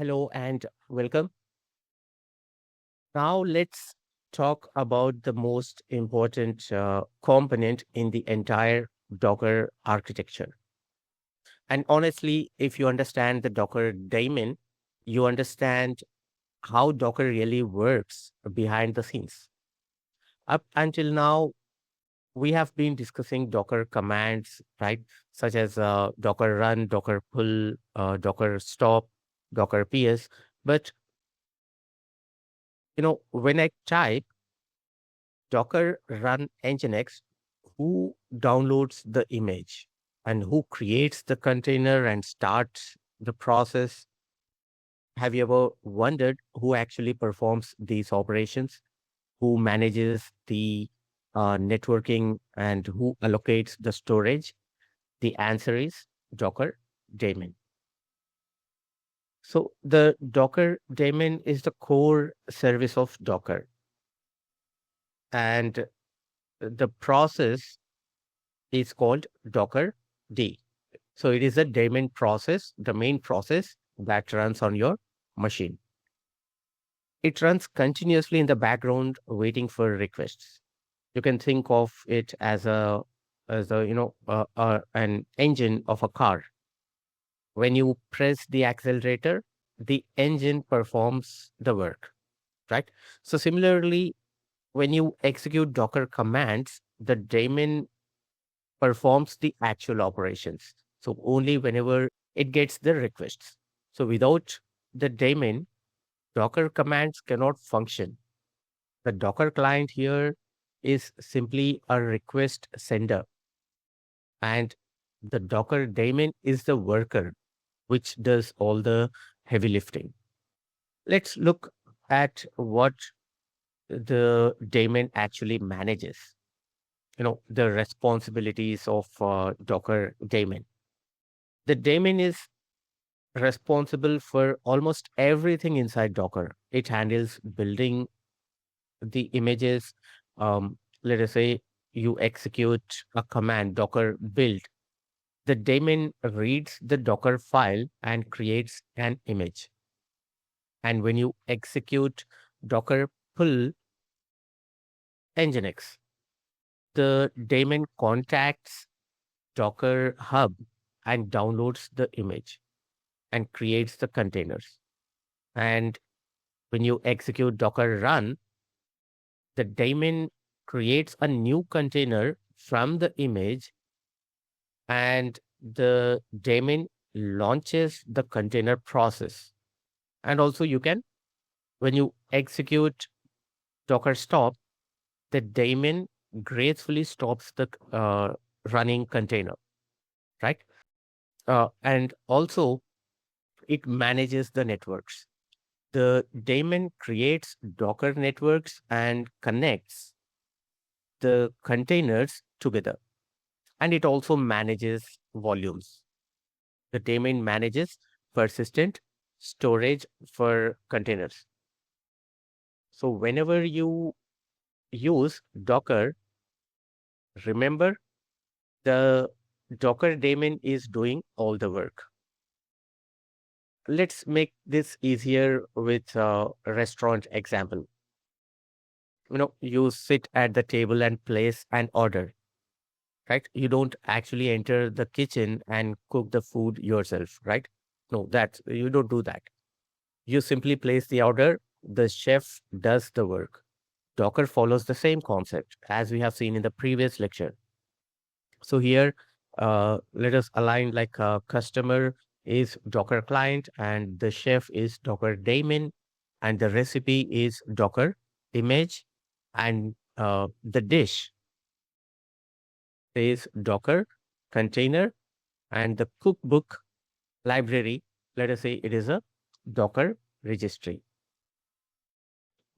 Hello and welcome. Now let's talk about the most important component in the entire Docker architecture. And honestly, if you understand the Docker daemon, you understand how Docker really works behind the scenes. Up until now, we have been discussing Docker commands, right? Such as Docker run, Docker pull, Docker stop, Docker PS. But when I type Docker run Nginx, who downloads the image and who creates the container and starts the process? Have you ever wondered who actually performs these operations? Who manages the networking and who allocates the storage? The answer is Docker daemon. So the Docker daemon is the core service of Docker, and the process is called Docker D. So it is a daemon process, the main process that runs on your machine. It runs continuously in the background, waiting for requests. You can think of it as an engine of a car. When you press the accelerator, the engine performs the work, right? So similarly, when you execute Docker commands, the daemon performs the actual operations. So only whenever it gets the requests. So without the daemon, Docker commands cannot function. The Docker client here is simply a request sender, and the Docker daemon is the worker which does all the heavy lifting. Let's look at what the daemon actually manages. The responsibilities of Docker daemon. The daemon is responsible for almost everything inside Docker. It handles building the images. Let us say you execute a command, Docker build. The daemon reads the Docker file and creates an image. And when you execute Docker pull Nginx, the daemon contacts Docker hub and downloads the image and creates the containers. And when you execute Docker run, the daemon creates a new container from the image, and the daemon launches the container process. And also you can, when you execute Docker stop, the daemon gracefully stops the running container, right? And also it manages the networks. The daemon creates Docker networks and connects the containers together. And it also manages volumes. The daemon manages persistent storage for containers. So whenever you use Docker, remember the Docker daemon is doing all the work. Let's make this easier with a restaurant example. You sit at the table and place an order, right? You don't actually enter the kitchen and cook the food yourself, right? No, you don't do that. You simply place the order, the chef does the work. Docker follows the same concept as we have seen in the previous lecture. So here, let us align like a customer is Docker client and the chef is Docker daemon and the recipe is Docker image and the dish is Docker container and the cookbook library, let us say it is a Docker registry.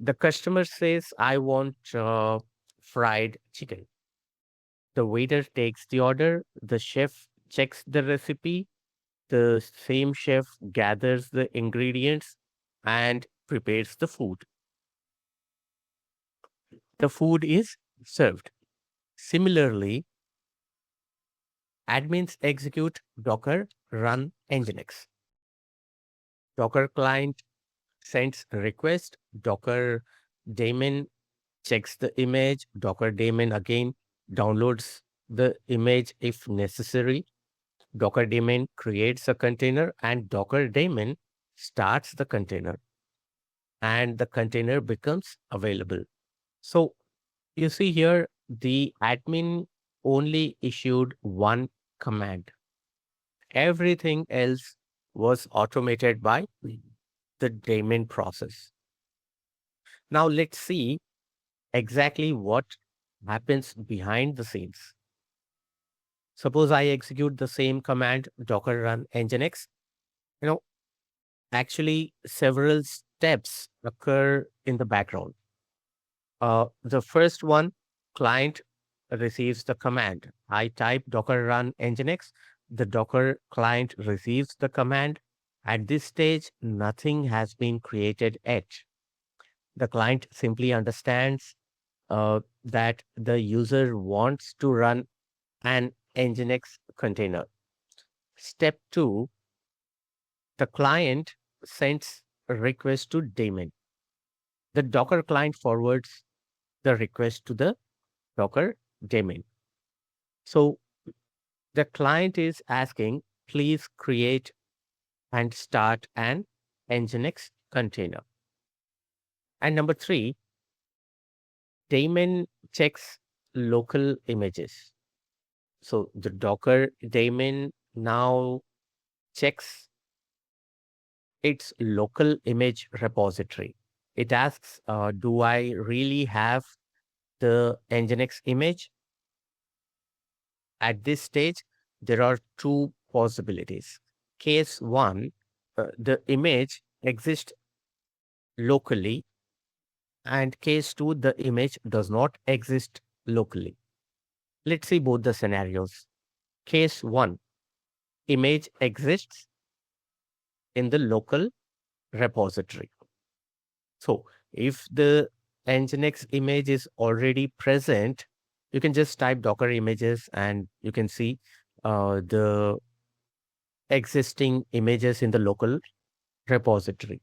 The customer says, I want fried chicken. The waiter takes the order, the chef checks the recipe, the same chef gathers the ingredients and prepares the food. The food is served. Similarly, admins execute Docker run Nginx. Docker client sends a request, Docker daemon checks the image, Docker daemon again downloads the image if necessary. Docker daemon creates a container and Docker daemon starts the container and the container becomes available. So you see here, the admin only issued one command. Everything else was automated by the daemon process. Now let's see exactly what happens behind the scenes. Suppose I execute the same command, docker run nginx. You know, actually several steps occur in the background. The first one, client receives the command. I type docker run nginx. The Docker client receives the command. At this stage, nothing has been created yet. The client simply understands that the user wants to run an Nginx container. Step 2, the client sends a request to daemon. The Docker client forwards the request to the Docker daemon. So the client is asking, please create and start an Nginx container. And number 3, daemon checks local images. So the Docker daemon now checks its local image repository. It asks, do I really have the Nginx image? At this stage, there are two possibilities. Case 1, the image exists locally, and case 2, the image does not exist locally. Let's see both the scenarios. Case 1, image exists in the local repository. So if the Nginx image is already present, you can just type Docker images and you can see the existing images in the local repository.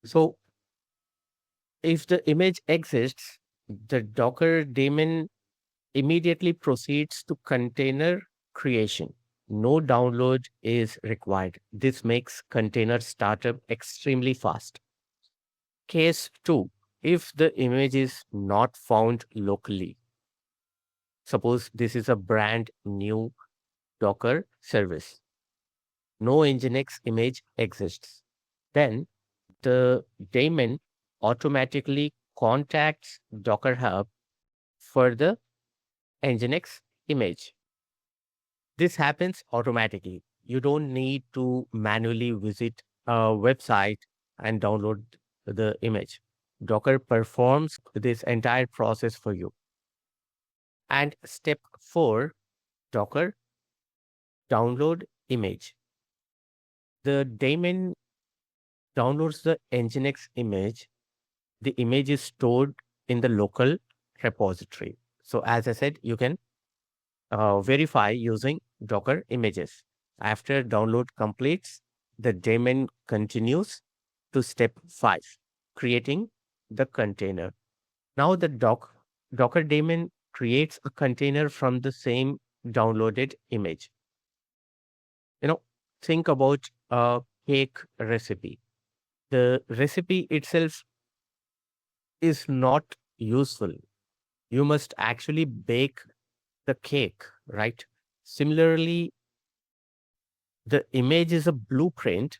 So if the image exists, the Docker daemon immediately proceeds to container creation. No download is required. This makes container startup extremely fast. Case 2, if the image is not found locally, suppose this is a brand new Docker service, no Nginx image exists, then the daemon automatically contacts Docker Hub for the Nginx image. This happens automatically. You don't need to manually visit a website and download the image. Docker performs this entire process for you. And step 4, Docker download image. The daemon downloads the Nginx image. The image is stored in the local repository. So as I said, you can verify using Docker images. After download completes, the daemon continues to step 5, creating the container. Now the Docker daemon creates a container from the same downloaded image. Think about a cake recipe. The recipe itself is not useful. You must actually bake the cake, right? Similarly, the image is a blueprint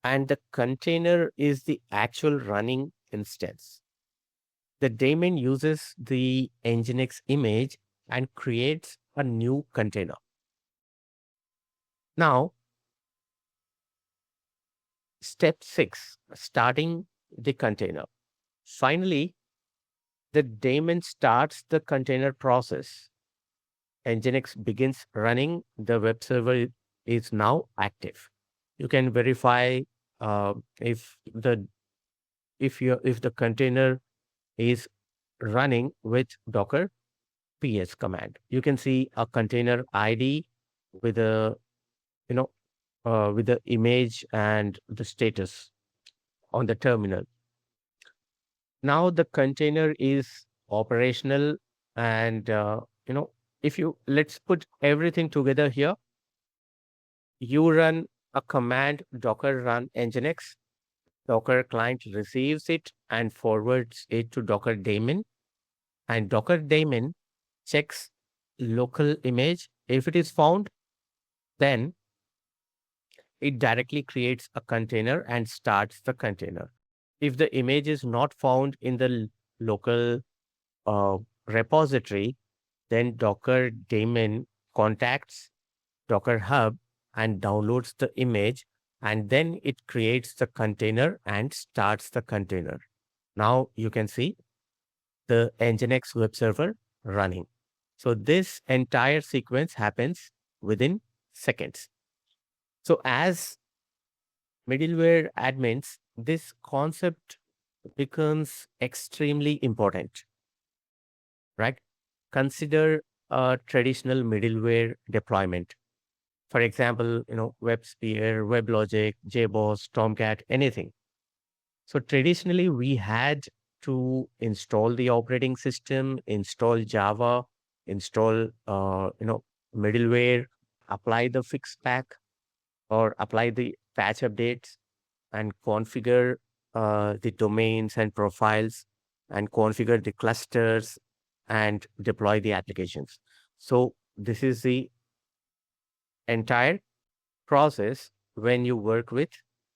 and the container is the actual running instance. The daemon uses the Nginx image and creates a new container. Now, step 6, starting the container. Finally, the daemon starts the container process. Nginx begins running. The web server is now active. You can verify if the container is running with Docker ps command. You can see a container ID with a with the image and the status on the terminal. Now the container is operational, and if you let's put everything together here. You run a command docker run nginx. Docker client receives it and forwards it to Docker daemon, and Docker daemon checks local image. If it is found, then it directly creates a container and starts the container. If the image is not found in the local uh, repository, then Docker daemon contacts Docker Hub and downloads the image, and then it creates the container and starts the container. Now you can see the Nginx web server running. So this entire sequence happens within seconds. So as middleware admins, this concept becomes extremely important, right? Consider a traditional middleware deployment. For example, WebSphere, WebLogic, JBoss, Tomcat, anything. So traditionally, we had to install the operating system, install Java, install middleware, apply the fix pack, or apply the patch updates, and configure the domains and profiles, and configure the clusters, and deploy the applications. So this is the entire process when you work with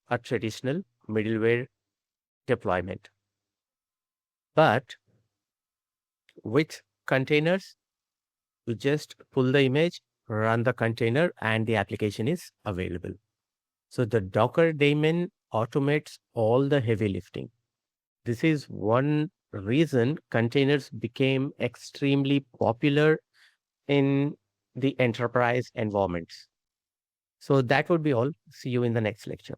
a traditional middleware deployment. But with containers, you just pull the image, run the container, and the application is available. So the Docker daemon automates all the heavy lifting. This is one reason containers became extremely popular in the enterprise environments. So that would be all. See you in the next lecture.